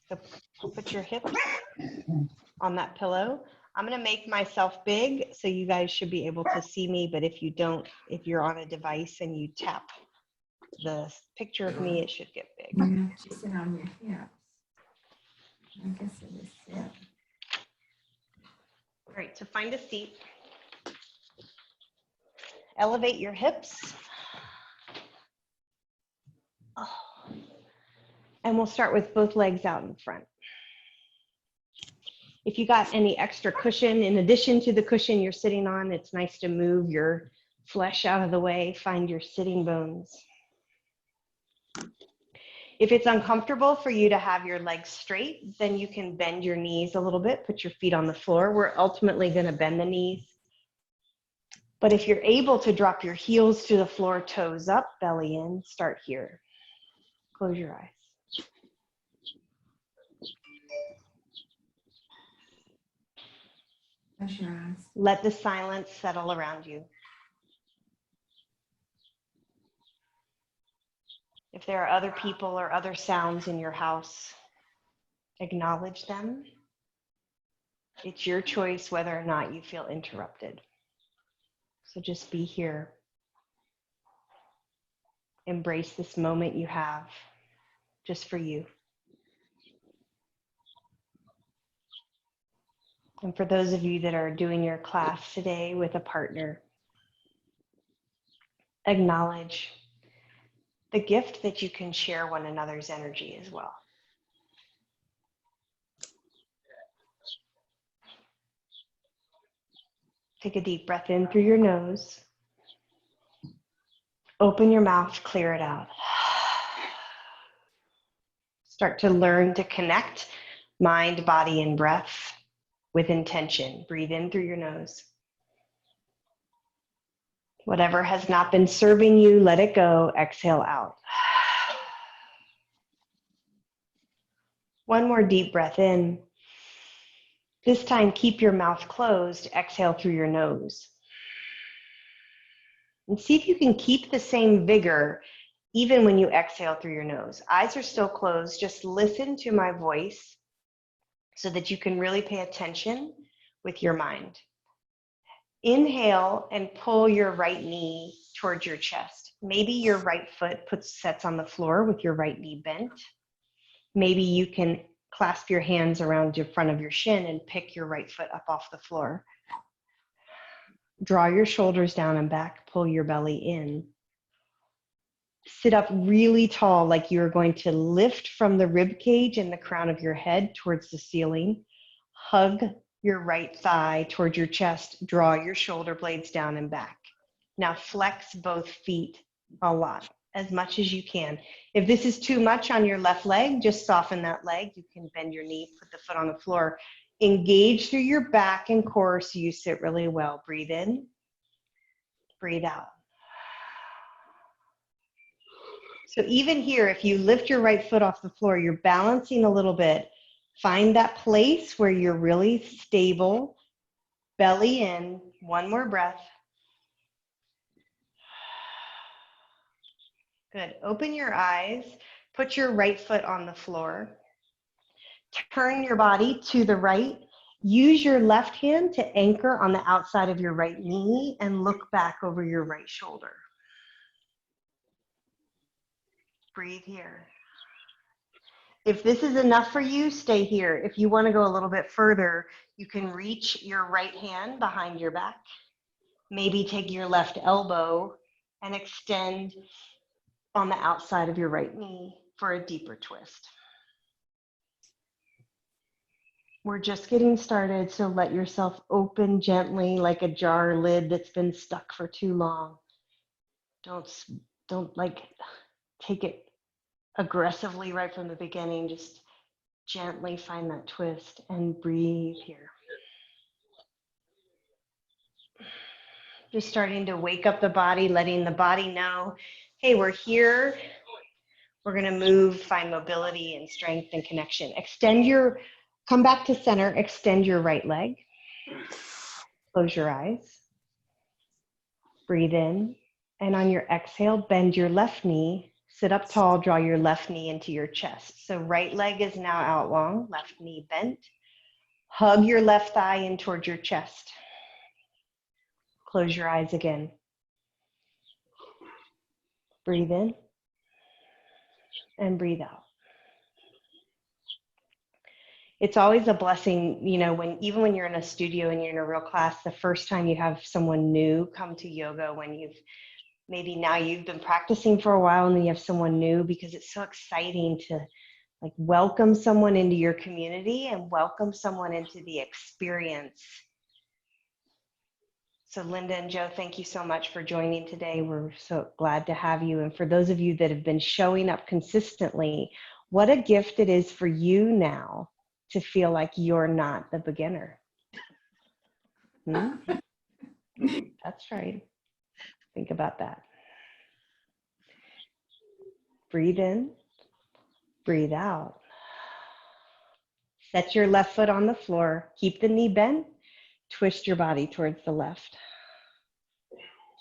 So put your hips on that pillow. I'm going to make myself big, so you guys should be able to see me, but if you don't, if you're on a device and you tap the picture of me, it should get big. Yeah, she said on your hips. I guess it is, yeah. All right, so find a seat. Elevate your hips. Oh. And we'll start with both legs out in front. If you got any extra cushion, in addition to the cushion you're sitting on, it's nice to move your flesh out of the way, find your sitting bones. If it's uncomfortable for you to have your legs straight, then you can bend your knees a little bit, put your feet on the floor. We're ultimately going to bend the knees. But if you're able to drop your heels to the floor, toes up, belly in, start here. Close your eyes. Close your eyes. Let the silence settle around you. If there are other people or other sounds in your house, acknowledge them. It's your choice whether or not you feel interrupted. So just be here. Embrace this moment you have just for you. And for those of you that are doing your class today with a partner, acknowledge the gift that you can share one another's energy as well. Take a deep breath in through your nose. Open your mouth, clear it out. Start to learn to connect mind, body, and breath with intention. Breathe in through your nose. Whatever has not been serving you, let it go. Exhale out. One more deep breath in. This time, keep your mouth closed. Exhale through your nose. And see if you can keep the same vigor even when you exhale through your nose. Eyes are still closed. Just listen to my voice so that you can really pay attention with your mind. Inhale and pull your right knee towards your chest. Maybe your right foot sets on the floor with your right knee bent. Maybe you can clasp your hands around the front of your shin and pick your right foot up off the floor. Draw your shoulders down and back, pull your belly in. Sit up really tall, like you're going to lift from the rib cage and the crown of your head towards the ceiling. Hug your right thigh towards your chest. Draw your shoulder blades down and back. Now flex both feet a lot, as much as you can. If this is too much on your left leg, just soften that leg. You can bend your knee, put the foot on the floor. Engage through your back and core so you sit really well. Breathe in, breathe out. So even here, if you lift your right foot off the floor, you're balancing a little bit. Find that place where you're really stable. Belly in. One more breath. Good. Open your eyes. Put your right foot on the floor. Turn your body to the right. Use your left hand to anchor on the outside of your right knee and look back over your right shoulder. Breathe here. If this is enough for you, stay here. If you want to go a little bit further, you can reach your right hand behind your back. Maybe take your left elbow and extend on the outside of your right knee for a deeper twist. We're just getting started, so let yourself open gently like a jar lid that's been stuck for too long. Don't like take it aggressively right from the beginning. Just gently find that twist and breathe here. Just starting to wake up the body, letting the body know, hey, we're here. We're going to move, find mobility and strength and connection. Come back to center, extend your right leg. Close your eyes. Breathe in. And on your exhale, bend your left knee, Sit up tall, draw your left knee into your chest. So right leg is now out long, left knee bent. Hug your left thigh in towards your chest. Close your eyes again. Breathe in and breathe out. It's always a blessing, even when you're in a studio and you're in a real class, the first time you have someone new come to yoga, when maybe now you've been practicing for a while and then you have someone new, because it's so exciting to like welcome someone into your community and welcome someone into the experience. So Linda and Joe, thank you so much for joining today. We're so glad to have you. And for those of you that have been showing up consistently, what a gift it is for you now to feel like you're not the beginner. That's right. Think about that. Breathe in, breathe out. Set your left foot on the floor. Keep the knee bent. Twist your body towards the left.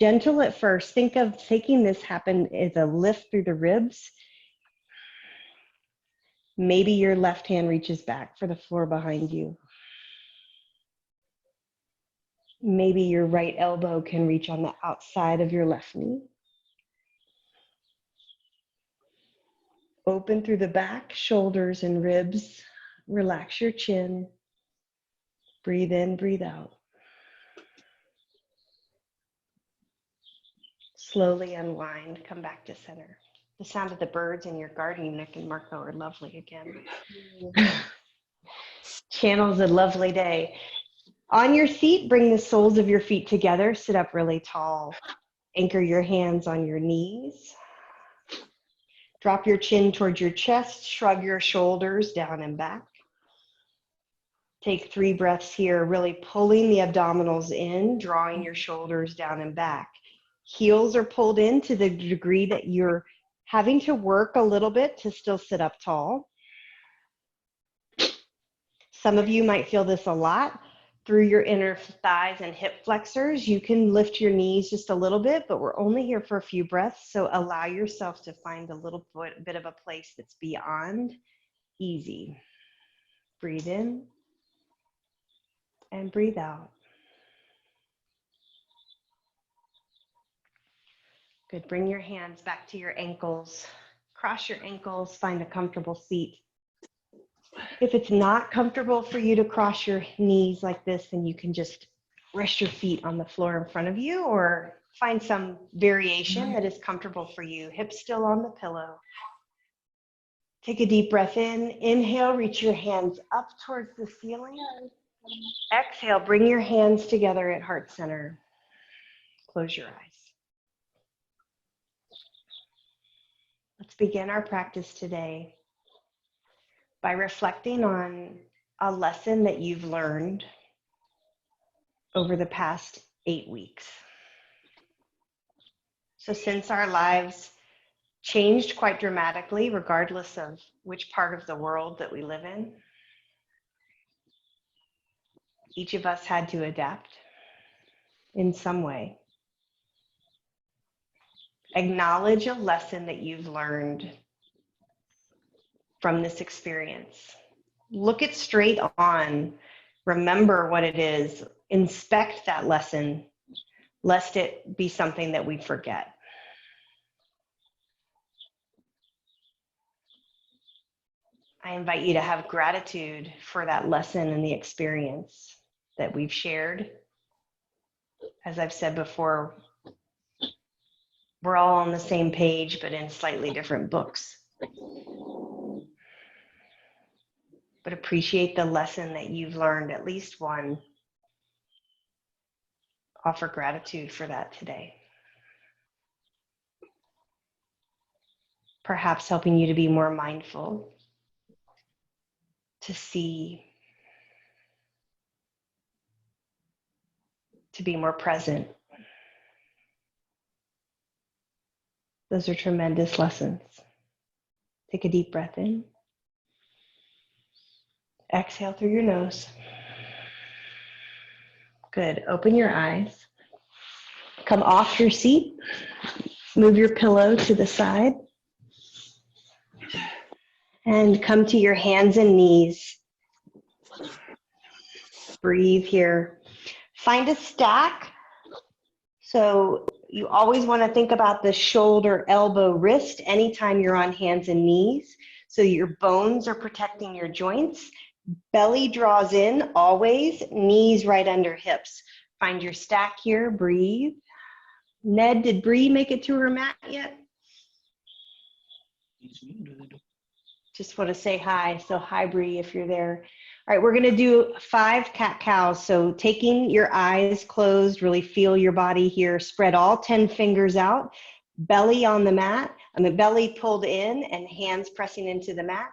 Gentle at first. Think of taking this happen as a lift through the ribs. Maybe your left hand reaches back for the floor behind you. Maybe your right elbow can reach on the outside of your left knee. Open through the back, shoulders, and ribs. Relax your chin. Breathe in, breathe out. Slowly unwind, come back to center. The sound of the birds in your garden, Nick and Marco, are lovely again. Channel's a lovely day. On your seat, bring the soles of your feet together. Sit up really tall. Anchor your hands on your knees. Drop your chin towards your chest. Shrug your shoulders down and back. Take 3 breaths here, really pulling the abdominals in, drawing your shoulders down and back. Heels are pulled in to the degree that you're having to work a little bit to still sit up tall. Some of you might feel this a lot through your inner thighs and hip flexors. You can lift your knees just a little bit, but we're only here for a few breaths, so allow yourself to find a little bit of a place that's beyond easy. Breathe in and breathe out. Good. Bring your hands back to your ankles. Cross your ankles. Find a comfortable seat. If it's not comfortable for you to cross your knees like this, then you can just rest your feet on the floor in front of you, or find some variation that is comfortable for you. Hips still on the pillow. Take a deep breath in. Inhale, reach your hands up towards the ceiling. Exhale, bring your hands together at heart center. Close your eyes. Let's begin our practice today by reflecting on a lesson that you've learned over the past 8 weeks. So since our lives changed quite dramatically, regardless of which part of the world that we live in, each of us had to adapt in some way. Acknowledge a lesson that you've learned from this experience. Look it straight on. Remember what it is. Inspect that lesson, lest it be something that we forget. I invite you to have gratitude for that lesson and the experience that we've shared. As I've said before, we're all on the same page, but in slightly different books. But appreciate the lesson that you've learned, at least one. Offer gratitude for that today. Perhaps helping you to be more mindful, to see, to be more present. Those are tremendous lessons. Take a deep breath in. Exhale through your nose. Good. Open your eyes. Come off your seat. Move your pillow to the side. And come to your hands and knees. Breathe here. Find a stack. So you always want to think about the shoulder, elbow, wrist anytime you're on hands and knees. So your bones are protecting your joints. Belly draws in always, knees right under hips. Find your stack here, breathe. Ned, did Bree make it to her mat yet? Just want to say hi. So hi, Bree, if you're there. All right, we're going to do 5 cat-cows. So taking your eyes closed, really feel your body here. Spread all 10 fingers out, belly on the mat, and the belly pulled in and hands pressing into the mat.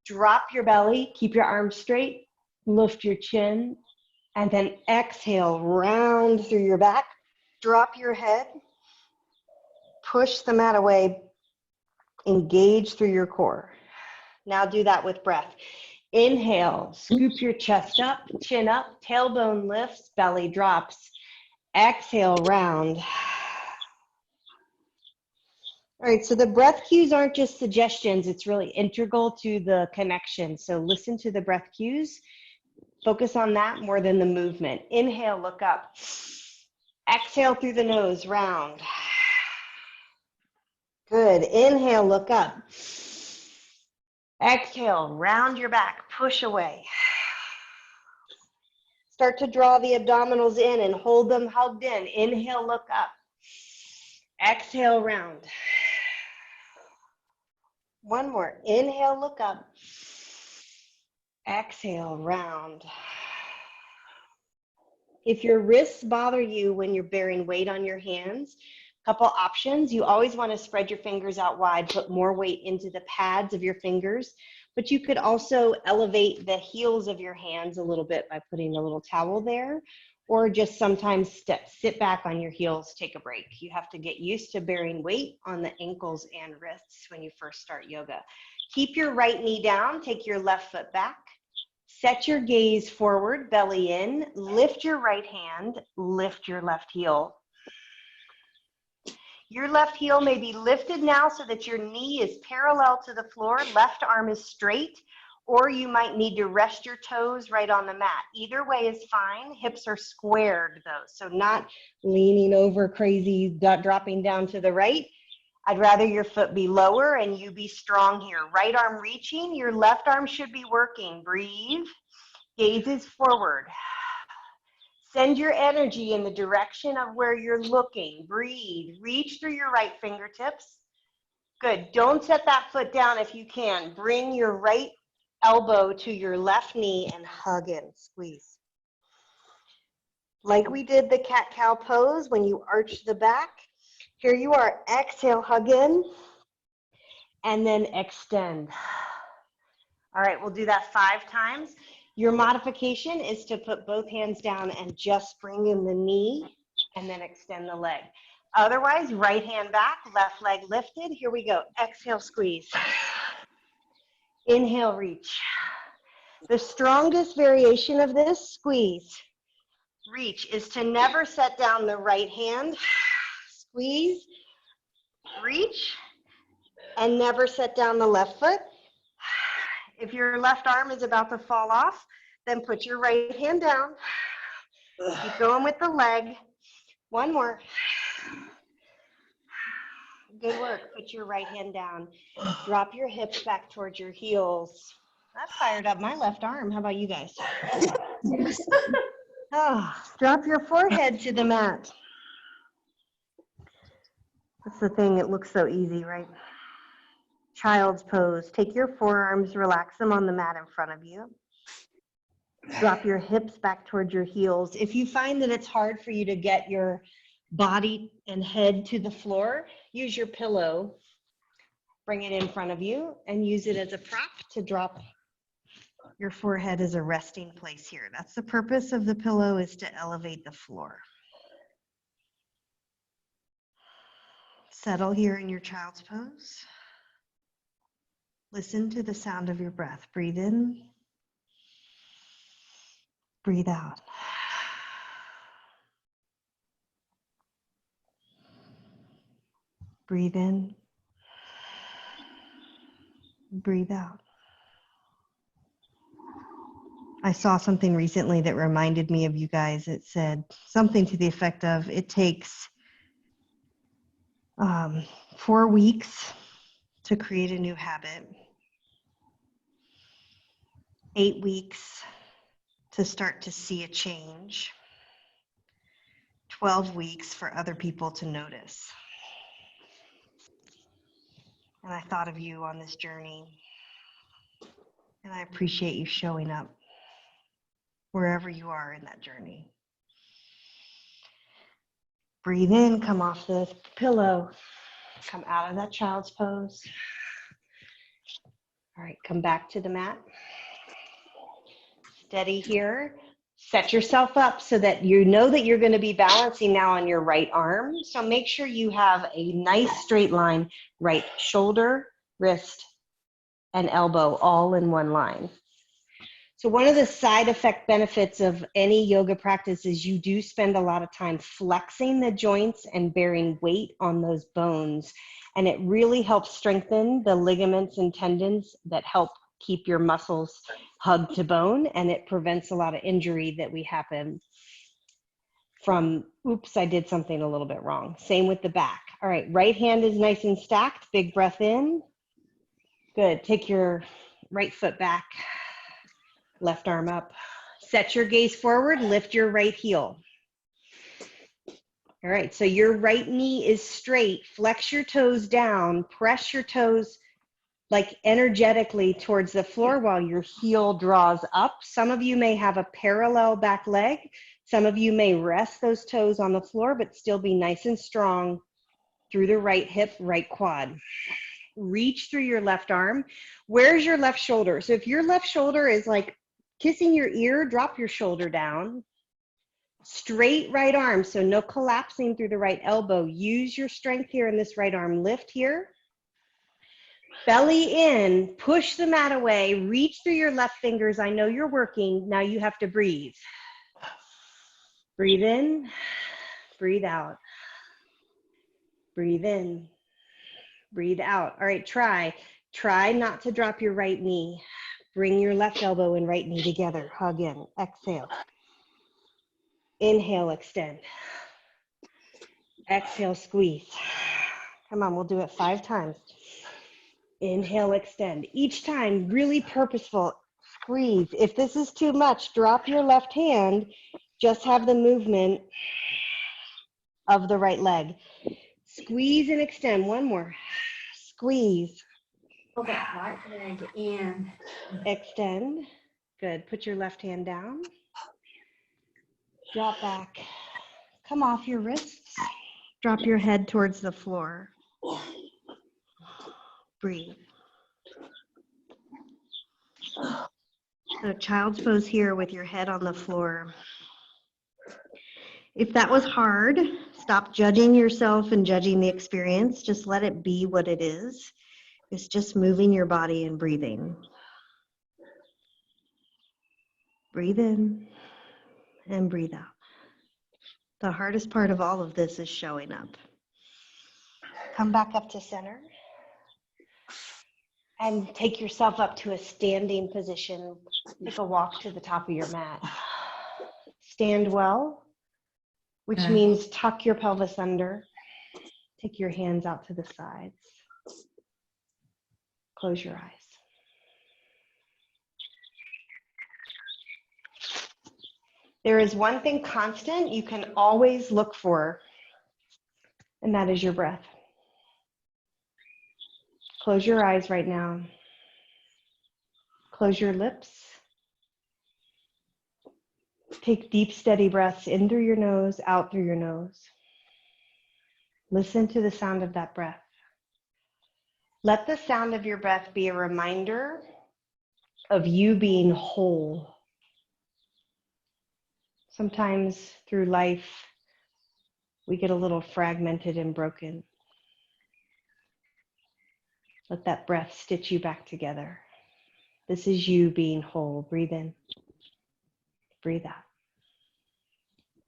Drop your belly, keep your arms straight, lift your chin, and then exhale, round through your back. Drop your head, push the mat away, engage through your core. Now do that with breath. Inhale, scoop your chest up, chin up, tailbone lifts, belly drops. Exhale, round. All right, so the breath cues aren't just suggestions, it's really integral to the connection. So listen to the breath cues. Focus on that more than the movement. Inhale, look up. Exhale through the nose, round. Good. Inhale, look up. Exhale, round your back, push away. Start to draw the abdominals in and hold them hugged in. Inhale, look up. Exhale, round. One more. Inhale, look up. Exhale, round. If your wrists bother you when you're bearing weight on your hands, couple options. You always want to spread your fingers out wide, put more weight into the pads of your fingers, but you could also elevate the heels of your hands a little bit by putting a little towel there, or just sometimes sit back on your heels, take a break. You have to get used to bearing weight on the ankles and wrists when you first start yoga. Keep your right knee down, take your left foot back. Set your gaze forward, belly in, lift your right hand, lift your left heel. Your left heel may be lifted now so that your knee is parallel to the floor, left arm is straight, or you might need to rest your toes right on the mat. Either way is fine. Hips are squared though, so not leaning over crazy, dropping down to the right. I'd rather your foot be lower and you be strong here. Right arm reaching, your left arm should be working. Breathe, gaze is forward. Send your energy in the direction of where you're looking. Breathe. Reach through your right fingertips. Good. Don't set that foot down if you can. Bring your right elbow to your left knee and hug in. Squeeze. Like we did the cat-cow pose when you arch the back. Here you are. Exhale, hug in, and then extend. All right, we'll do that 5 times. Your modification is to put both hands down and just bring in the knee and then extend the leg. Otherwise, right hand back, left leg lifted. Here we go. Exhale, squeeze. Inhale, reach. The strongest variation of this, squeeze, reach, is to never set down the right hand. Squeeze, reach, and never set down the left foot. If your left arm is about to fall off, then put your right hand down. Keep going with the leg. One more. Good work. Put your right hand down. Drop your hips back towards your heels. That fired up my left arm. How about you guys? Drop your forehead to the mat. That's the thing. It looks so easy, right? Child's pose. Take your forearms, relax them on the mat in front of you. Drop your hips back towards your heels. If you find that it's hard for you to get your body and head to the floor, use your pillow. Bring it in front of you and use it as a prop to drop your forehead as a resting place here. That's the purpose of the pillow, is to elevate the floor. Settle here in your child's pose. Listen to the sound of your breath. Breathe in. Breathe out. Breathe in. Breathe out. I saw something recently that reminded me of you guys. It said something to the effect of, it takes 4 weeks to create a new habit, 8 weeks to start to see a change, 12 weeks for other people to notice. And I thought of you on this journey, and I appreciate you showing up wherever you are in that journey. Breathe in, come off the pillow, come out of that child's pose. All right, come back to the mat. Steady here. Set yourself up so that you know that you're going to be balancing now on your right arm. So make sure you have a nice straight line, right shoulder, wrist, and elbow all in one line. So one of the side effect benefits of any yoga practice is you do spend a lot of time flexing the joints and bearing weight on those bones. And it really helps strengthen the ligaments and tendons that help keep your muscles hugged to bone. And it prevents a lot of injury that we happen from, oops, I did something a little bit wrong. Same with the back. All right, right hand is nice and stacked. Big breath in. Good, take your right foot back. Left arm up. Set your gaze forward, lift your right heel. All right, so your right knee is straight. Flex your toes down, press your toes like energetically towards the floor while your heel draws up. Some of you may have a parallel back leg. Some of you may rest those toes on the floor, but still be nice and strong through the right hip, right quad. Reach through your left arm. Where's your left shoulder? So if your left shoulder is like kissing your ear, drop your shoulder down. Straight right arm, so no collapsing through the right elbow. Use your strength here in this right arm. Lift here. Belly in, push the mat away, reach through your left fingers. I know you're working. Now you have to breathe. Breathe in, breathe out. Breathe in, breathe out. All right, try not to drop your right knee. Bring your left elbow and right knee together. Hug in. Exhale. Inhale, extend. Exhale, squeeze. Come on, we'll do it 5 times. Inhale, extend. Each time, really purposeful. Squeeze. If this is too much, drop your left hand. Just have the movement of the right leg. Squeeze and extend. One more. Squeeze. Pull that right leg in. Extend. Good. Put your left hand down. Drop back. Come off your wrists. Drop your head towards the floor. Breathe. So child's pose here with your head on the floor. If that was hard, stop judging yourself and judging the experience. Just let it be what it is. It's just moving your body and breathing. Breathe in and breathe out. The hardest part of all of this is showing up. Come back up to center and take yourself up to a standing position. Take a walk to the top of your mat. Stand well, which means tuck your pelvis under. Take your hands out to the sides. Close your eyes. There is one thing constant you can always look for, and that is your breath. Close your eyes right now. Close your lips. Take deep, steady breaths in through your nose, out through your nose. Listen to the sound of that breath. Let the sound of your breath be a reminder of you being whole. Sometimes through life, we get a little fragmented and broken. Let that breath stitch you back together. This is you being whole. Breathe in. Breathe out.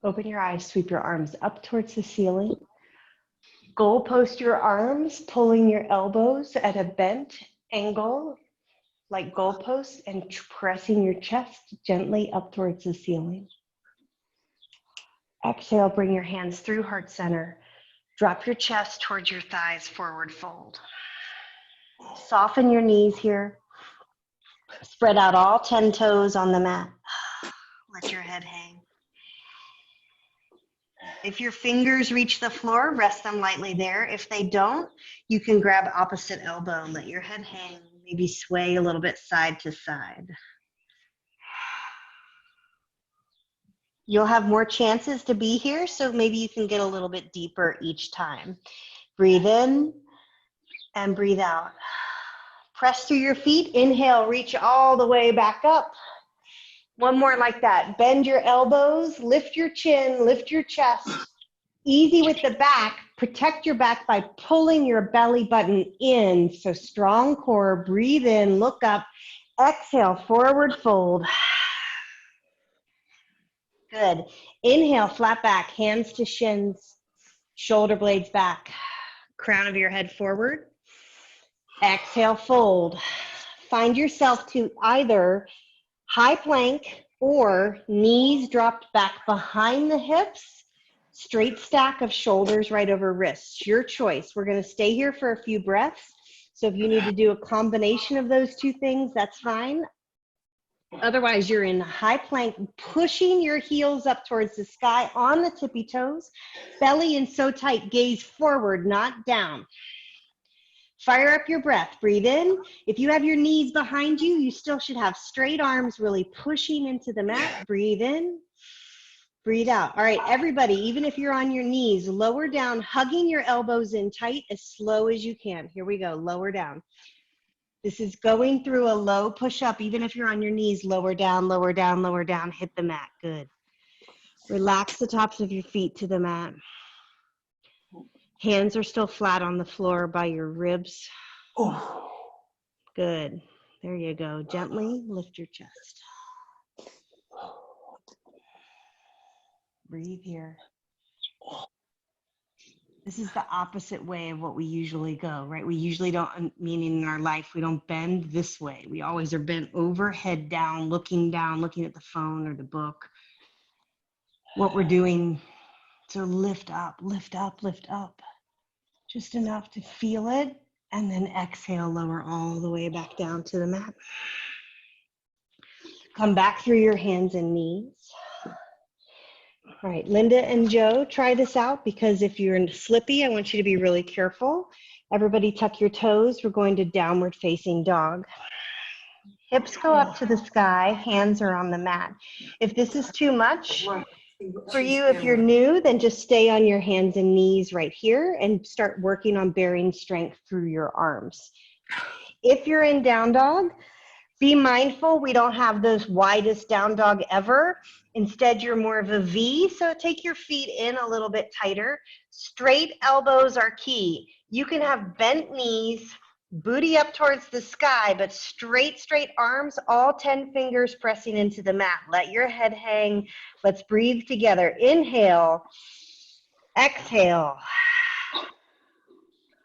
Open your eyes, sweep your arms up towards the ceiling. Goalpost your arms, pulling your elbows at a bent angle. like goalposts and pressing your chest gently up towards the ceiling. Exhale, bring your hands through heart center. Drop your chest towards your thighs, forward fold. Soften your knees here. Spread out all 10 toes on the mat. Let your head hang. If your fingers reach the floor, rest them lightly there. If they don't, you can grab opposite elbow. Let your head hang. Maybe sway a little bit side to side. You'll have more chances to be here, so maybe you can get a little bit deeper each time. Breathe in and breathe out. Press through your feet. Inhale, reach all the way back up. One more like that. Bend your elbows, lift your chin, lift your chest. Easy with the back. Protect your back by pulling your belly button in. So strong core. Breathe in, look up. Exhale, forward fold. Good. Inhale, flat back, hands to shins, shoulder blades back, crown of your head forward. Exhale, fold. Find yourself to either high plank or knees dropped back behind the hips, straight stack of shoulders right over wrists. Your choice. We're going to stay here for a few breaths. So if you need to do a combination of those two things, that's fine. Otherwise, you're in high plank, pushing your heels up towards the sky on the tippy toes, belly in so tight, gaze forward, not down. Fire up your breath, breathe in. If you have your knees behind you, you still should have straight arms really pushing into the mat. Breathe in, breathe out. All right, everybody, even if you're on your knees, lower down, hugging your elbows in tight as slow as you can. Here we go, lower down. This is going through a low push-up. Even if you're on your knees, lower down, lower down, lower down. Hit the mat. Good. Relax the tops of your feet to the mat. Hands are still flat on the floor by your ribs. Good. There you go. Gently lift your chest. Breathe here. This is the opposite way of what we usually go, right? We usually don't, meaning in our life, we don't bend this way. We always are bent over, head down, looking at the phone or the book. What we're doing, so lift up, lift up, lift up. Just enough to feel it, and then exhale, lower all the way back down to the mat. Come back through your hands and knees. All right, Linda and Joe, try this out, because if you're slippy, I want you to be really careful. Everybody tuck your toes. We're going to downward facing dog. Hips go up to the sky, hands are on the mat. If this is too much for you, if you're new, then just stay on your hands and knees right here and start working on bearing strength through your arms. If you're in down dog, be mindful we don't have the widest down dog ever. Instead, you're more of a V, so take your feet in a little bit tighter. Straight elbows are key. You can have bent knees, booty up towards the sky, but straight arms, all 10 fingers pressing into the mat. Let your head hang. Let's breathe together. Inhale, exhale.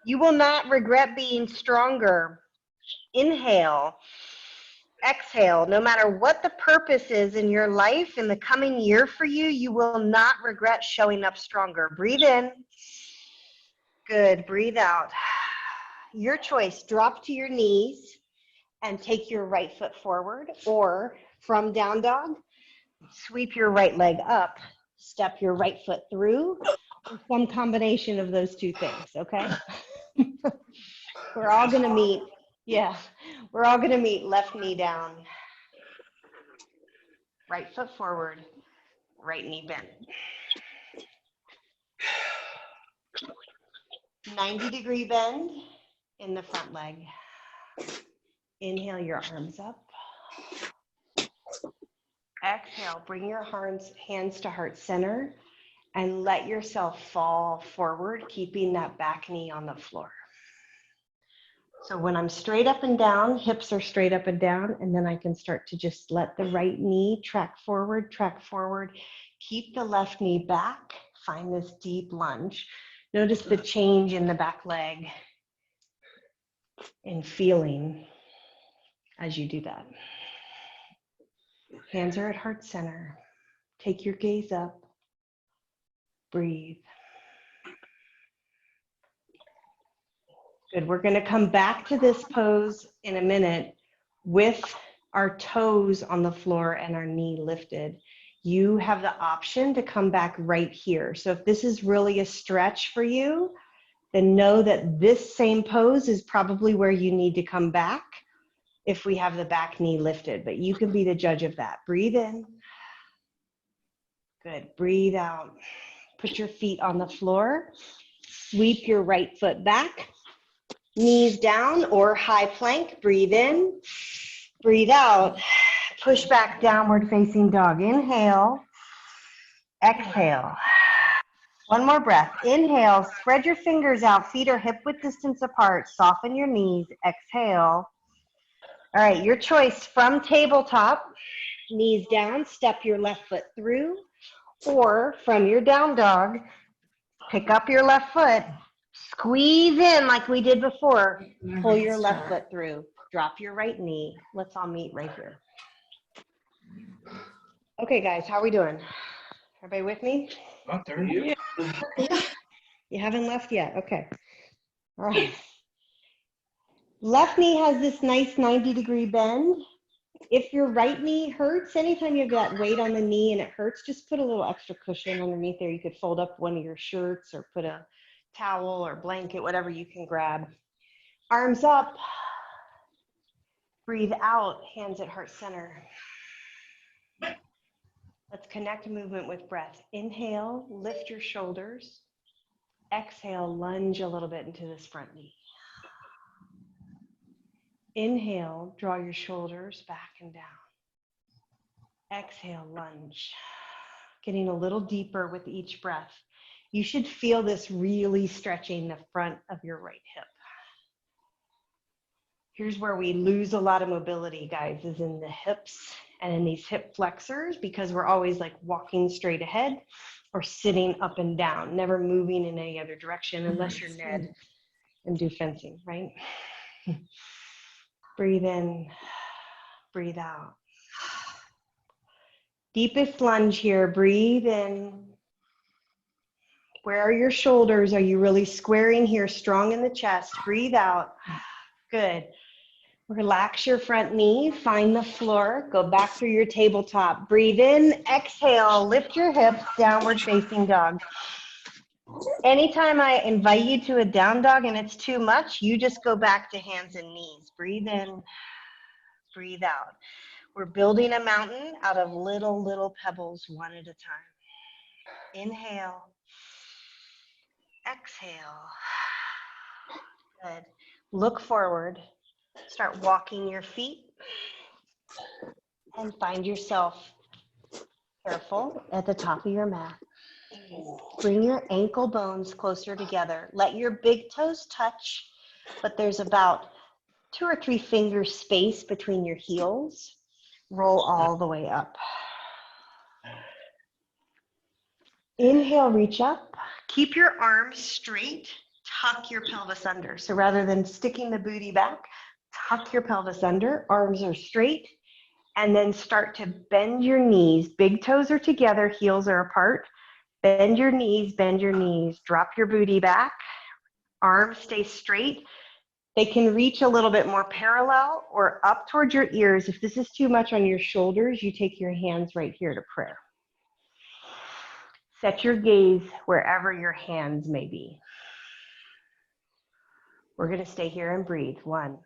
You will not regret being stronger. Inhale. Exhale. No matter what the purpose is in your life in the coming year for you, you will not regret showing up stronger. Breathe in. Good. Breathe out. Your choice. Drop to your knees and take your right foot forward, or from down dog, sweep your right leg up, step your right foot through, or some combination of those two things, okay? We're all going to meet. Yeah, we're all going to meet left knee down, right foot forward, right knee bent. 90-degree bend in the front leg. Inhale your arms up. Exhale, bring your hands to heart center and let yourself fall forward, keeping that back knee on the floor. So when I'm straight up and down, hips are straight up and down, and then I can start to just let the right knee track forward. Keep the left knee back, find this deep lunge. Notice the change in the back leg and feeling. as you do that. Hands are at heart center. Take your gaze up. Breathe. Good. We're going to come back to this pose in a minute with our toes on the floor and our knee lifted. You have the option to come back right here. So if this is really a stretch for you, then know that this same pose is probably where you need to come back if we have the back knee lifted, but you can be the judge of that. Breathe in. Good. Breathe out. Put your feet on the floor. Sweep your right foot back. Knees down or high plank. Breathe in. Breathe out. Push back, downward facing dog. Inhale. Exhale. One more breath. Inhale. Spread your fingers out. Feet are hip width distance apart. Soften your knees. Exhale. All right, your choice from tabletop. Knees down. Step your left foot through. Or from your down dog, pick up your left foot. Squeeze in like we did before. Pull your left foot through. Drop your right knee. Let's all meet right here. Okay, guys, how are we doing? Everybody with me? Not there yet. You haven't left yet? Okay. All right. Left knee has this nice 90-degree bend. If your right knee hurts, anytime you have that weight on the knee and it hurts, just put a little extra cushion underneath there. You could fold up one of your shirts or put a towel or blanket, whatever you can grab. Arms up. Breathe out, hands at heart center. Let's connect movement with breath. Inhale, lift your shoulders. Exhale, lunge a little bit into this front knee. Inhale, draw your shoulders back and down. Exhale, lunge. Getting a little deeper with each breath. You should feel this really stretching the front of your right hip. Here's where we lose a lot of mobility, guys, is in the hips and in these hip flexors, because we're always like walking straight ahead or sitting up and down, never moving in any other direction unless you're Ned and do fencing, right? Breathe in, breathe out. Deepest lunge here, breathe in. Where are your shoulders? Are you really squaring here, strong in the chest? Breathe out. Good. Relax your front knee, find the floor, go back through your tabletop. Breathe in, exhale, lift your hips, downward facing dog. Anytime I invite you to a down dog and it's too much, you just go back to hands and knees. Breathe in, breathe out. We're building a mountain out of little pebbles, one at a time. Inhale, exhale. Good. Look forward. Start walking your feet and find yourself careful at the top of your mat. Bring your ankle bones closer together. Let your big toes touch, but there's about 2 or 3 fingers space between your heels. Roll all the way up. Inhale, reach up. Keep your arms straight. Tuck your pelvis under. So rather than sticking the booty back, tuck your pelvis under. Arms are straight. And then start to bend your knees. Big toes are together, heels are apart. Bend your knees, drop your booty back. Arms stay straight. They can reach a little bit more parallel or up towards your ears. If this is too much on your shoulders, you take your hands right here to prayer. Set your gaze wherever your hands may be. We're going to stay here and breathe. 1.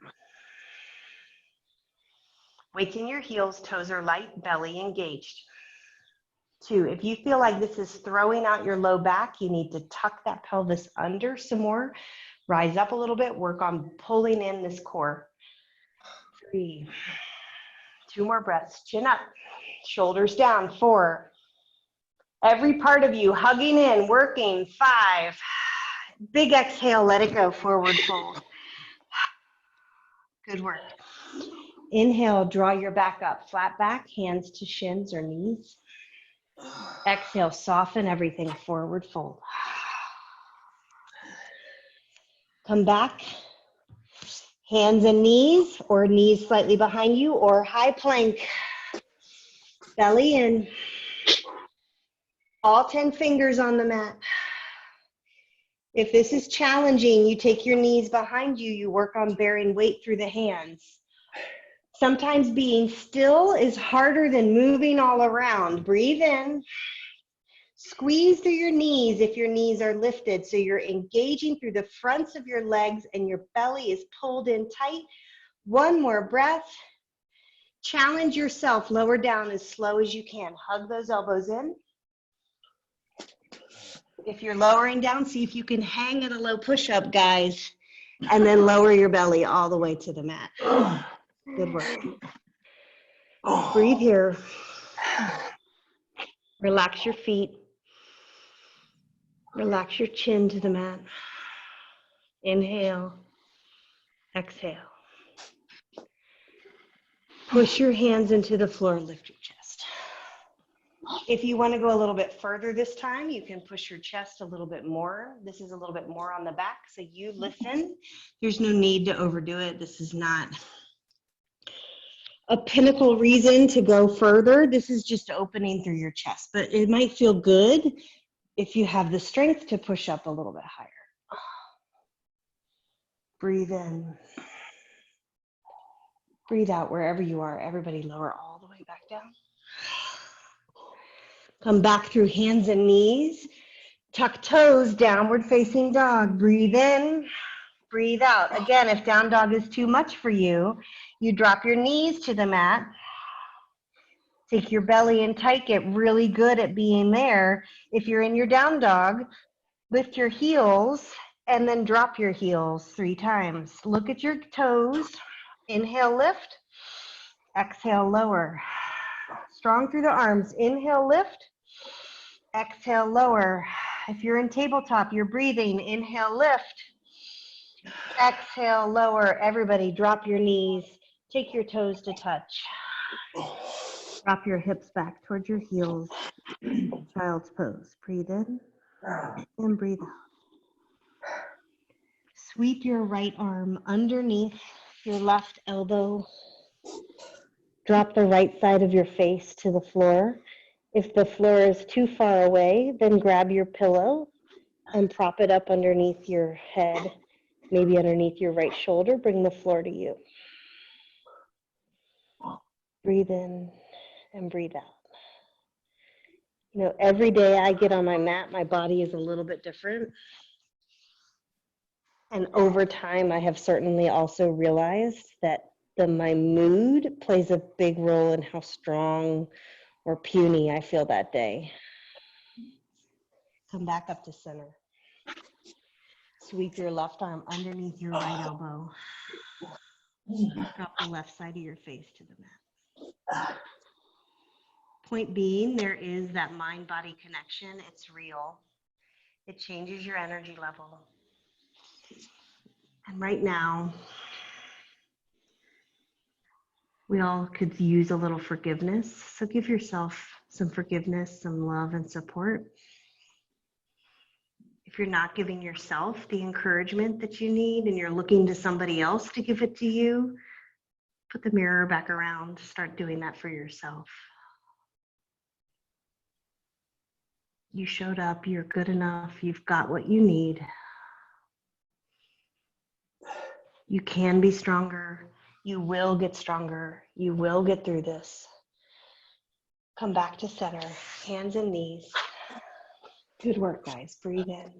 Weights in your heels, toes are light, belly engaged. 2, if you feel like this is throwing out your low back, you need to tuck that pelvis under some more. Rise up a little bit, work on pulling in this core. 3, 2 more breaths, chin up, shoulders down. 4, every part of you hugging in, working. 5, big exhale, let it go, forward fold. Good work. Inhale, draw your back up, flat back, hands to shins or knees. Exhale, soften everything, forward fold. Come back, Hands and knees, or knees slightly behind you, or high plank. Belly in. All 10 fingers on the mat. If this is challenging, you take your knees behind you, you work on bearing weight through the hands. Sometimes being still is harder than moving all around. Breathe in. Squeeze through your knees if your knees are lifted, so you're engaging through the fronts of your legs and your belly is pulled in tight. One more breath. Challenge yourself, lower down as slow as you can. Hug those elbows in. If you're lowering down, see if you can hang at a low push-up, guys, and then lower your belly all the way to the mat. Good work. Breathe here. Relax your feet. Relax your chin to the mat. Inhale. Exhale. Push your hands into the floor, lift your chest. If you want to go a little bit further this time, you can push your chest a little bit more. This is a little bit more on the back, so you listen. There's no need to overdo it. This is not a pinnacle reason to go further. This is just opening through your chest, but it might feel good if you have the strength to push up a little bit higher. Breathe in. Breathe out wherever you are. Everybody lower all the way back down. Come back through hands and knees. Tuck toes, downward facing dog. Breathe in, breathe out. Again, if down dog is too much for you, you drop your knees to the mat. Take your belly in tight, get really good at being there. If you're in your down dog, lift your heels and then drop your heels 3 times. Look at your toes. Inhale, lift. Exhale, lower. Strong through the arms. Inhale, lift. Exhale, lower. If you're in tabletop, you're breathing. Inhale, lift. Exhale, lower. Everybody, drop your knees. Take your toes to touch. Drop your hips back towards your heels. Child's pose. Breathe in and breathe out. Sweep your right arm underneath your left elbow. Drop the right side of your face to the floor. If the floor is too far away, then grab your pillow and prop it up underneath your head, maybe underneath your right shoulder. Bring the floor to you. Breathe in and breathe out. You know, every day I get on my mat, my body is a little bit different. And over time, I have certainly also realized that my mood plays a big role in how strong or puny I feel that day. Come back up to center. Sweep your left arm underneath your right elbow. Drop the left side of your face to the mat. Point being, there is that mind-body connection. It's real. It changes your energy level. And right now, we all could use a little forgiveness. So give yourself some forgiveness, some love and support. If you're not giving yourself the encouragement that you need and you're looking to somebody else to give it to you, put the mirror back around. Start doing that for yourself. You showed up. You're good enough. You've got what you need. You can be stronger. You will get stronger. You will get through this. Come back to center, hands and knees. Good work, guys. Breathe in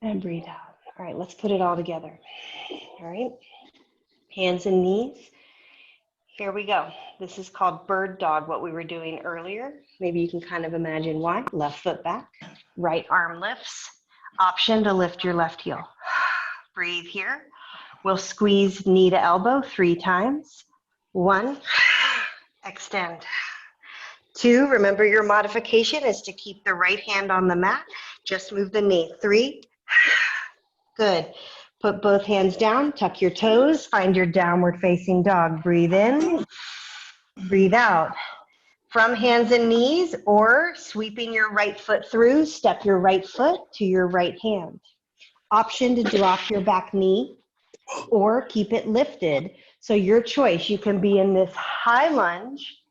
and breathe out. All right, let's put it all together. All right, hands and knees. Here we go. This is called bird dog, what we were doing earlier. Maybe you can kind of imagine why. Left foot back, right arm lifts. Option to lift your left heel. Breathe here. We'll squeeze knee to elbow 3 times. 1, extend. 2, remember your modification is to keep the right hand on the mat. Just move the knee. 3, good. Put both hands down, tuck your toes, find your downward facing dog. Breathe in, breathe out. From hands and knees or sweeping your right foot through, step your right foot to your right hand. Option to drop your back knee or keep it lifted. So your choice, you can be in this high lunge.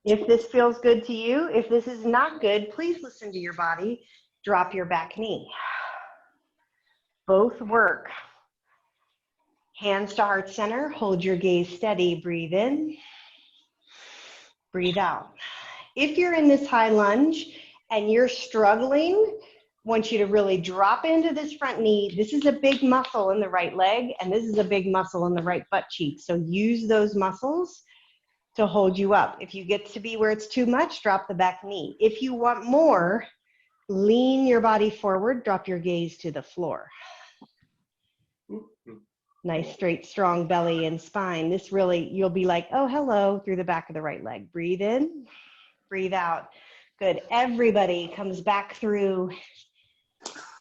If this feels good to you, if this is not good, please listen to your body. Drop your back knee. Both work. Hands to heart center, hold your gaze steady, breathe in, breathe out. If you're in this high lunge and you're struggling, I want you to really drop into this front knee. This is a big muscle in the right leg, and this is a big muscle in the right butt cheek. So use those muscles to hold you up. If you get to be where it's too much, drop the back knee. If you want more, lean your body forward, drop your gaze to the floor. Nice, straight, strong belly and spine. This really, you'll be like, oh, hello, through the back of the right leg. Breathe in, breathe out. Good. Everybody comes back through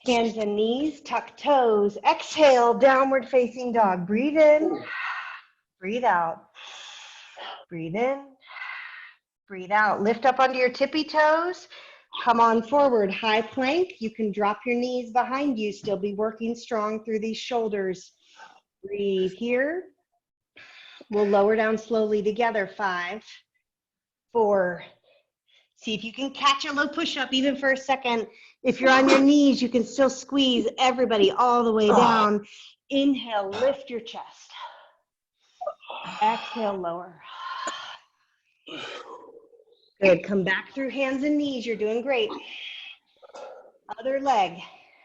hands and knees, tuck toes. Exhale, downward facing dog. Breathe in, breathe out. Breathe in, breathe out. Lift up onto your tippy toes. Come on forward, high plank. You can drop your knees behind you, still be working strong through these shoulders. Breathe here. We'll lower down slowly together. 5, 4. See if you can catch a low push-up even for a second. If you're on your knees, you can still squeeze everybody all the way down. Inhale, lift your chest. Exhale, lower. Good. Come back through hands and knees. You're doing great. Other leg.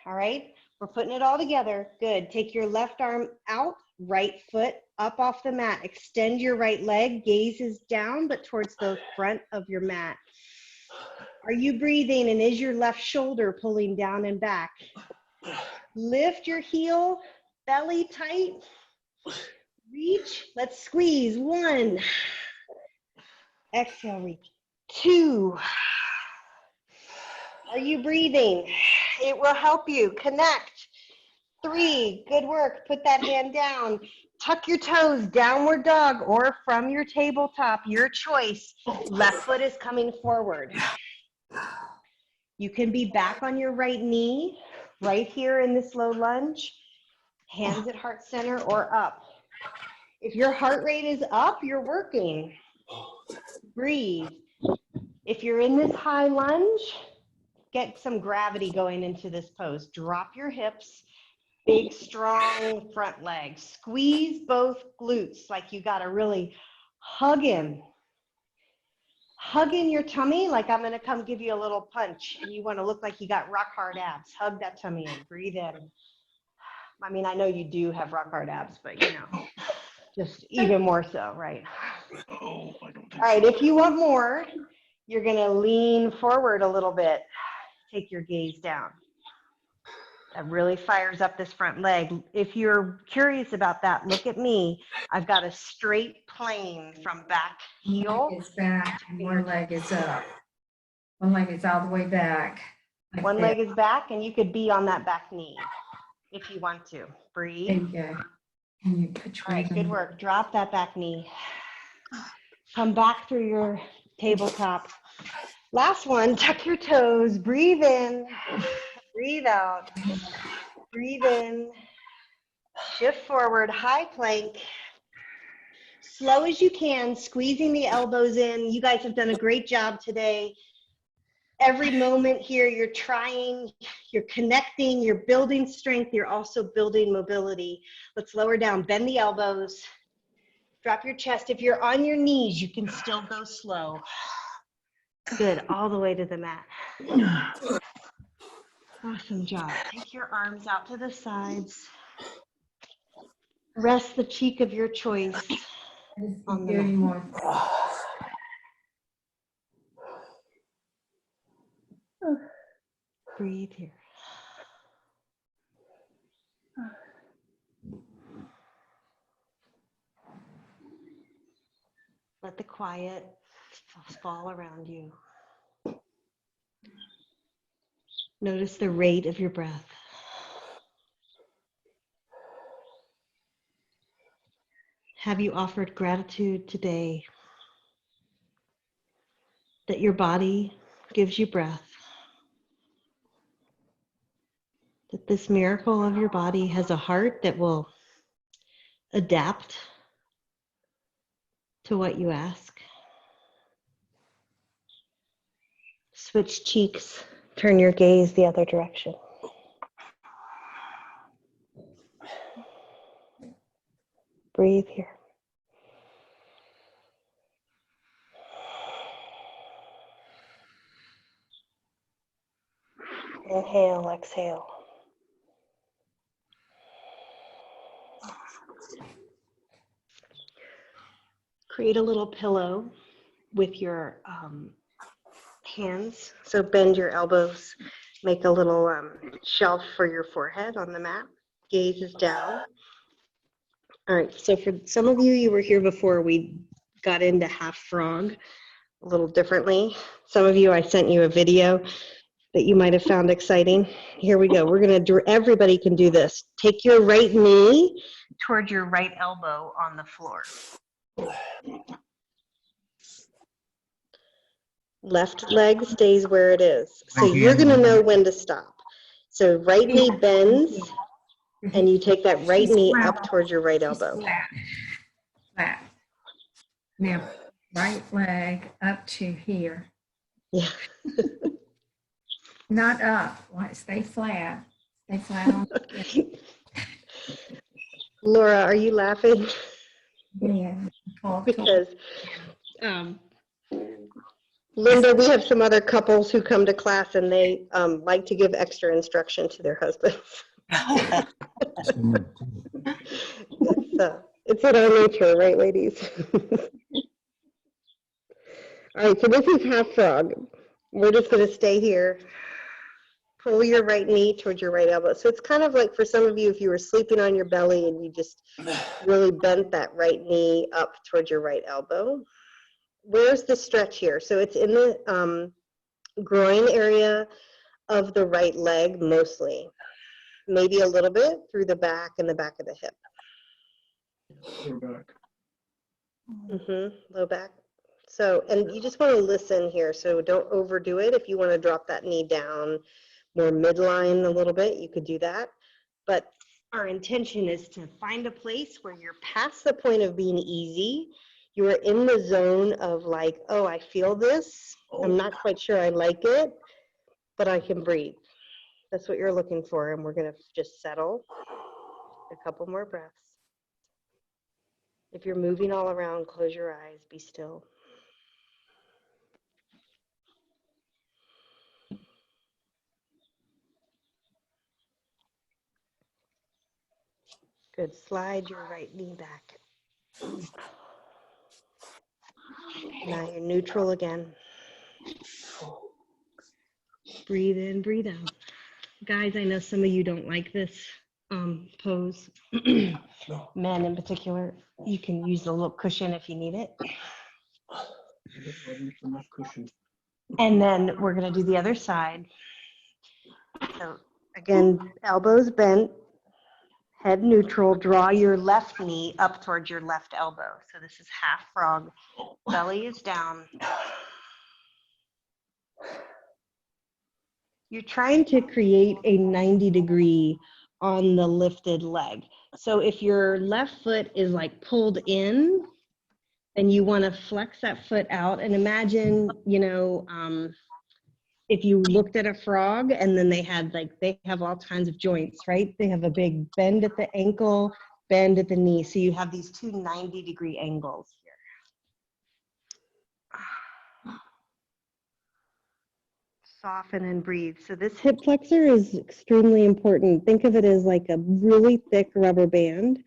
All right. We're putting it all together. Good. Take your left arm out, right foot up off the mat. Extend your right leg. Gaze is down, but towards the front of your mat. Are you breathing, and is your left shoulder pulling down and back? Lift your heel, belly tight. Reach. Let's squeeze. 1. Exhale, reach. 2. Are you breathing? It will help you. Connect. 3. Good work. Put that hand down. Tuck your toes, downward dog, or from your tabletop, your choice. Left foot is coming forward. You can be back on your right knee, right here in this low lunge. Hands at heart center or up. If your heart rate is up, you're working. Breathe. If you're in this high lunge, get some gravity going into this pose. Drop your hips, big, strong front leg. Squeeze both glutes like you got to really hug in. Hug in your tummy like I'm going to come give you a little punch, and you want to look like you got rock hard abs. Hug that tummy in. Breathe in. I mean, I know you do have rock hard abs, but you know, just even more so, right? Oh, I don't think All right, so. if you want more, you're going to lean forward a little bit. Take your gaze down. That really fires up this front leg. If you're curious about that, look at me. I've got a straight plane from back heel. It's back, and one leg is up. One leg is all the way back. Like One that. leg is back, and you could be on that back knee if you want to. There Breathe. you go. And you put your All right, good work. Drop that back knee. Come back through your tabletop. Last one, tuck your toes. Breathe in. Breathe out. Breathe in. Shift forward, high plank. Slow as you can, squeezing the elbows in. You guys have done a great job today. Every moment here, you're trying, you're connecting, you're building strength, you're also building mobility. Let's lower down, bend the elbows, drop your chest. If you're on your knees, you can still go slow. Good, all the way to the mat. Awesome job. Take your arms out to the sides. Rest the cheek of your choice on the mat. Breathe here. Let the quiet fall around you. Notice the rate of your breath. Have you offered gratitude today that your body gives you breath? That this miracle of your body has a heart that will adapt to what you ask. Switch cheeks, turn your gaze the other direction. Breathe here. Inhale, exhale. Create a little pillow with your hands. So bend your elbows. Make a little shelf for your forehead on the mat. Gaze is down. All right, so for some of you, you were here before we got into half frog a little differently. Some of you, I sent you a video that you might have found exciting. Here we go. We're going to do, everybody can do this. Take your right knee toward your right elbow on the floor. Left leg stays where it is. So you're going to know when to stop. So right knee bends, and you take that right knee up towards your right elbow. Flat. Flat. Now, right leg up to here. Yeah. Not up. Stay flat. Stay flat on Laura, are you laughing? yeah. Because Linda, we have some other couples who come to class and they like to give extra instruction to their husbands. It's in our nature, right, ladies? All right, so this is half frog. We're just going to stay here. Pull your right knee towards your right elbow. So it's kind of like for some of you, if you were sleeping on your belly and you just really bent that right knee up towards your right elbow. Where's the stretch here? So it's in the groin area of the right leg mostly. Maybe a little bit through the back and the back of the hip. Lower back. Low back. So, and you just want to listen here. So don't overdo it. If you want to drop that knee down more midline a little bit, you could do that. But our intention is to find a place where you're past the point of being easy. You are in the zone of like, oh, I feel this. I'm not quite sure I like it, but I can breathe. That's what you're looking for. And we're going to just settle. A couple more breaths. If you're moving all around, close your eyes, be still. Good. Slide your right knee back. Now you're neutral again. Breathe in, breathe out. Guys, I know some of you don't like this pose. Men in particular, you can use a little cushion if you need it. And then we're going to do the other side. So again, elbows bent, head neutral. Draw your left knee up towards your left elbow. So this is half frog. Belly is down. You're trying to create a 90-degree on the lifted leg. So if your left foot is like pulled in, then you want to flex that foot out and imagine, you know, if you looked at a frog and then they have all kinds of joints, right? They have a big bend at the ankle, bend at the knee. So you have these two 90-degree angles here. Soften and breathe. So this hip flexor is extremely important. Think of it as like a really thick rubber band.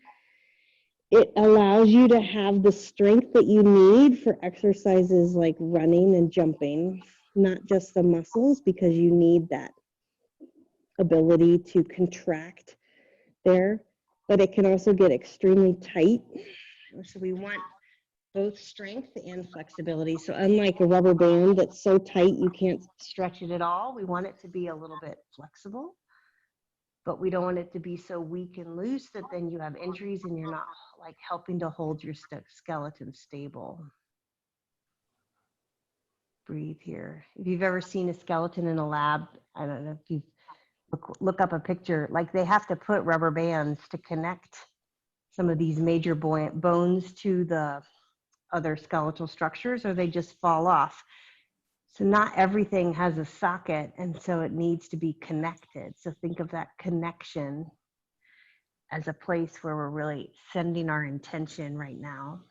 It allows you to have the strength that you need for exercises like running and jumping, not just the muscles, because you need that ability to contract there, but it can also get extremely tight. So we want both strength and flexibility. So unlike a rubber band that's so tight you can't stretch it at all, we want it to be a little bit flexible, but we don't want it to be so weak and loose that then you have injuries and you're not like helping to hold your skeleton stable. Breathe here. If you've ever seen a skeleton in a lab, I don't know if you look up a picture, like they have to put rubber bands to connect some of these major bones to the other skeletal structures, or they just fall off. So not everything has a socket, and so it needs to be connected. So think of that connection as a place where we're really sending our intention right now.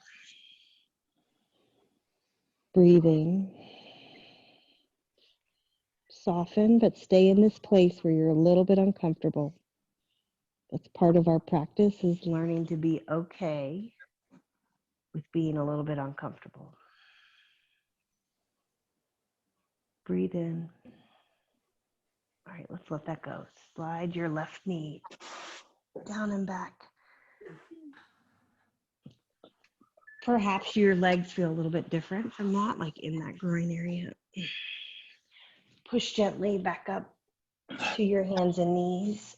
Breathing. Soften, but stay in this place where you're a little bit uncomfortable. That's part of our practice, is learning to be okay with being a little bit uncomfortable. Breathe in. All right, let's let that go. Slide your left knee down and back. Perhaps your legs feel a little bit different from that, like in that groin area. Push gently back up to your hands and knees.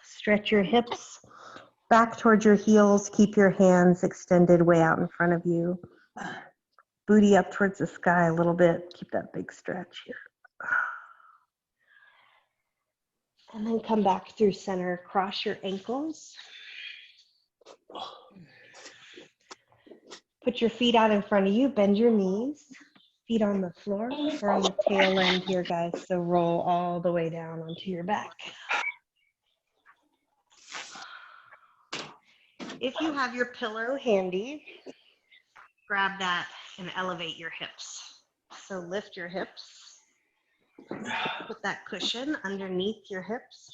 Stretch your hips back towards your heels. Keep your hands extended way out in front of you. Booty up towards the sky a little bit. Keep that big stretch here. And then come back through center. Cross your ankles. Put your feet out in front of you. Bend your knees. Feet on the floor. We're on the tail end here, guys. So roll all the way down onto your back. If you have your pillow handy, grab that and elevate your hips. So lift your hips. Put that cushion underneath your hips.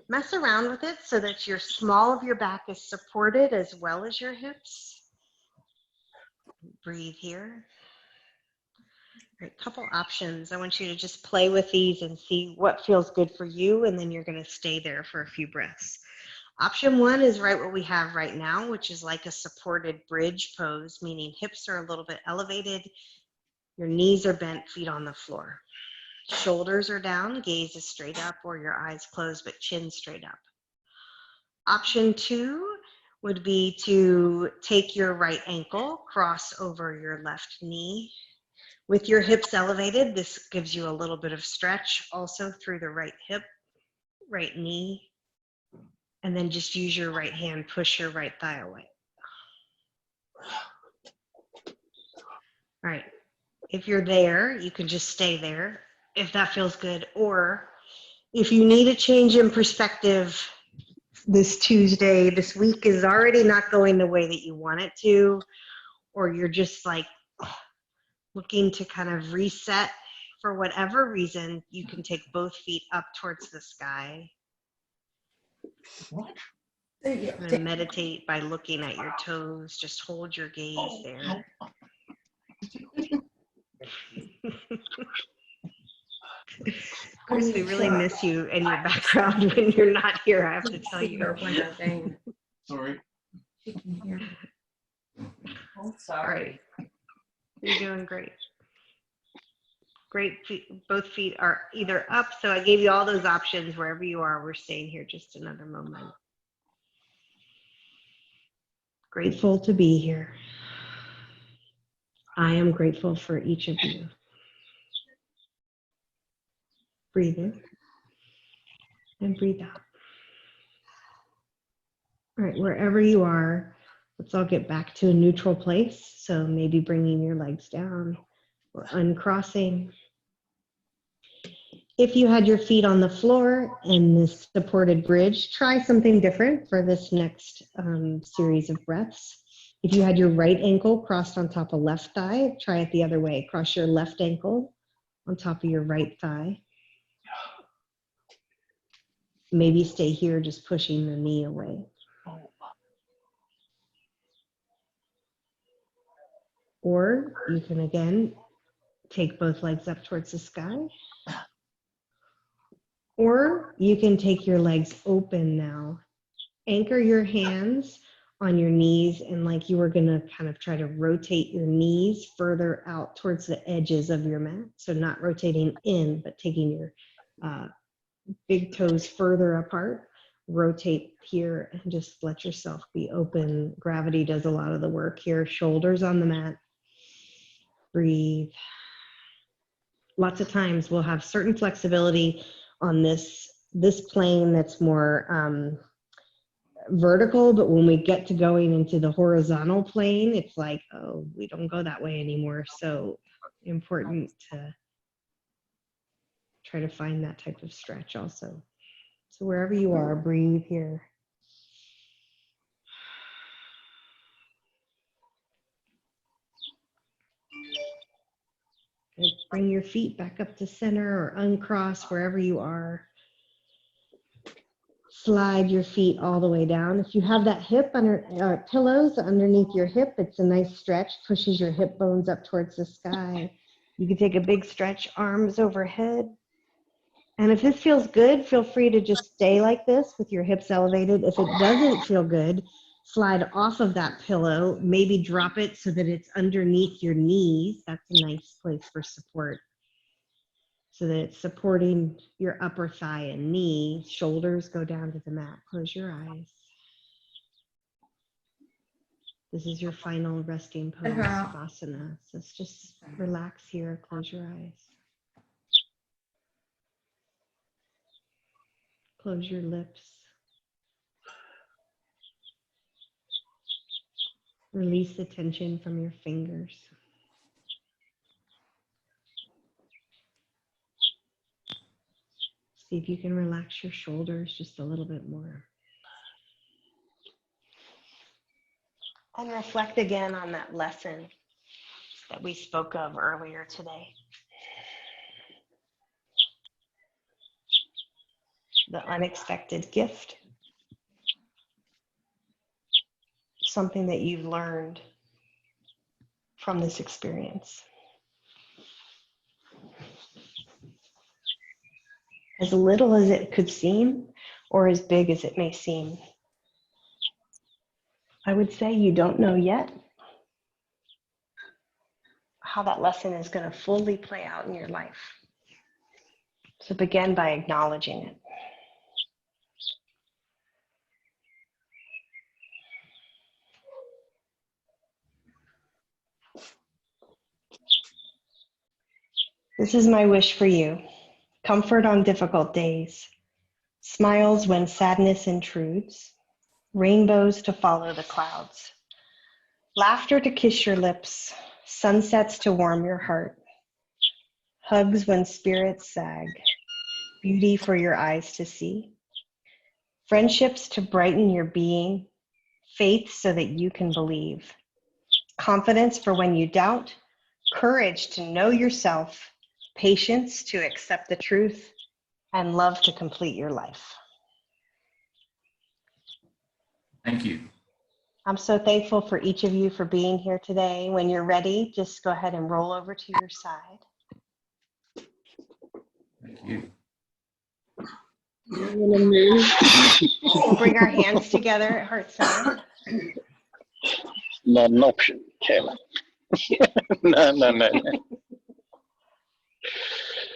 Mess around with it so that your small of your back is supported as well as your hips. Breathe here. All right, couple options. I want you to just play with these and see what feels good for you, and then you're going to stay there for a few breaths. Option one is right what we have right now, which is like a supported bridge pose, meaning hips are a little bit elevated, your knees are bent, feet on the floor. Shoulders are down, gaze is straight up, or your eyes closed, but chin straight up. Option two would be to take your right ankle, cross over your left knee. With your hips elevated, this gives you a little bit of stretch also through the right hip, right knee, and then just use your right hand, push your right thigh away. All right, if you're there, you can just stay there if that feels good, or if you need a change in perspective this Tuesday, this week is already not going the way that you want it to, or you're just like looking to kind of reset for whatever reason, you can take both feet up towards the sky. What? And meditate by looking at your toes. Just hold your gaze there. Of course, we really miss you and your background when you're not here, I have to tell you. Sorry. She can hear. I'm All sorry. right. You're doing great. Great. Both feet are either up, so I gave you all those options wherever you are. We're staying here just another moment. Grateful to be here. I am grateful for each of you. Breathe in and breathe out. All right, wherever you are, let's all get back to a neutral place. So maybe bringing your legs down or uncrossing. If you had your feet on the floor in this supported bridge, try something different for this next series of breaths. If you had your right ankle crossed on top of left thigh, try it the other way. Cross your left ankle on top of your right thigh. Maybe stay here, just pushing the knee away. Or you can again take both legs up towards the sky. Or you can take your legs open now. Anchor your hands on your knees, and like you were gonna kind of try to rotate your knees further out towards the edges of your mat. So not rotating in, but taking your big toes further apart. Rotate here and just let yourself be open. Gravity does a lot of the work here. Shoulders on the mat. Breathe. Lots of times we'll have certain flexibility on this plane that's more vertical, but when we get to going into the horizontal plane, it's like, oh, we don't go that way anymore. So important to try to find that type of stretch also. So wherever you are, breathe here. Good. Bring your feet back up to center or uncross wherever you are. Slide your feet all the way down. If you have that hip under pillows underneath your hip, it's a nice stretch, pushes your hip bones up towards the sky. You can take a big stretch, arms overhead. And if this feels good, feel free to just stay like this with your hips elevated. If it doesn't feel good, slide off of that pillow, maybe drop it so that it's underneath your knees. That's a nice place for support. So that it's supporting your upper thigh and knee. Shoulders go down to the mat. Close your eyes. This is your final resting pose, Savasana. So let's just relax here. Close your eyes. Close your lips. Release the tension from your fingers. See if you can relax your shoulders just a little bit more. And reflect again on that lesson that we spoke of earlier today. The unexpected gift. Something that you've learned from this experience. As little as it could seem, or as big as it may seem. I would say you don't know yet how that lesson is going to fully play out in your life. So begin by acknowledging it. This is my wish for you. Comfort on difficult days, smiles when sadness intrudes, rainbows to follow the clouds, laughter to kiss your lips, sunsets to warm your heart, hugs when spirits sag, beauty for your eyes to see, friendships to brighten your being, faith so that you can believe, confidence for when you doubt, courage to know yourself, patience to accept the truth, and love to complete your life. Thank you. I'm so thankful for each of you for being here today. When you're ready, just go ahead and roll over to your side. Thank you. We'll bring our hands together at heart center. Not an option, Kayla. No.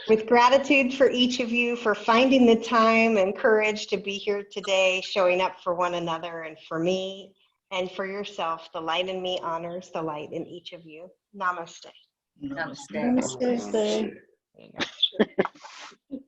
With gratitude for each of you for finding the time and courage to be here today, showing up for one another and for me and for yourself. The light in me honors the light in each of you. Namaste. Namaste. Namaste. There you go.